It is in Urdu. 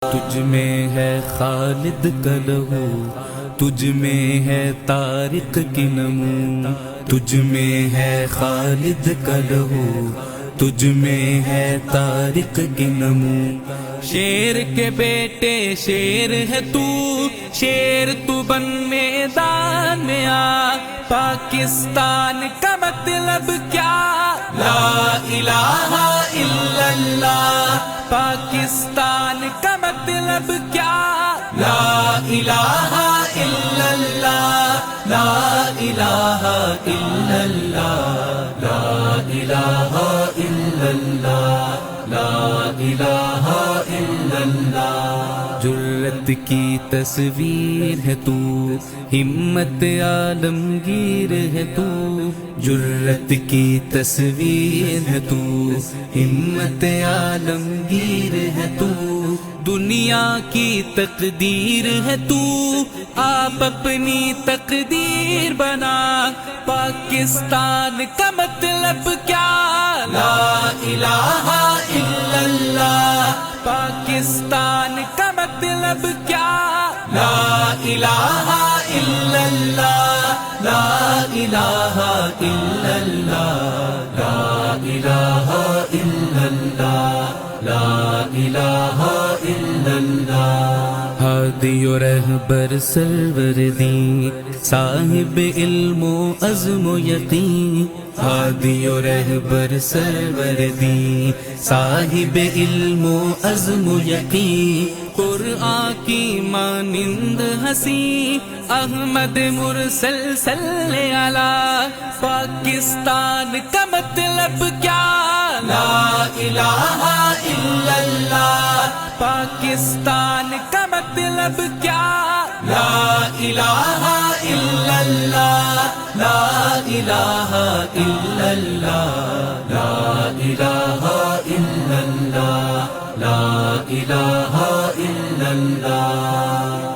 تجھ میں ہے خالد کا لہو، تجھ میں ہے طارق کی نمو، تجھ میں ہے خالد کا لہو، تجھ میں ہے طارق کی نمو۔ شیر کے بیٹے شیر ہے تو، شیر تو بن میدان میں آ، پاکستان کا مطلب کیا؟ لا الہ الا اللہ۔ پاکستان کا مطلب کیا؟ لا الہ الا اللہ، لا الہ الا اللہ، لا الہ الا اللہ، لا الہ الا اللہ۔ جرت کی تصویر ہے تو، ہمت عالمگیر ہے تو، جرت کی تصویر ہے تو، ہمت عالمگیر ہے تو، دنیا کی تقدیر ہے تو، آپ اپنی تقدیر بنا۔ پاکستان کا مطلب کیا؟ لا الہ الا اللہ۔ پاکستان کا مطلب کیا؟ لا الہ الا اللہ، لا الہ الا اللہ، لا الہ الا اللہ، لا الہ الا اللہ۔ ہادی و رہبر سروردی، صاحب علم و عزم و یقین، ہادی و رہبر سروردی، صاحب علم و عزم و یقین، قرآن کی مانند ہنسی، احمد مرسل صلی علی۔ پاکستان کا مطلب کیا؟ لا الہ الا اللہ۔ پاکستان کا مطلب کیا؟ لا الہ الا اللہ، لا الہ الا اللہ، لا الہ الا اللہ، لا الہ الا اللہ۔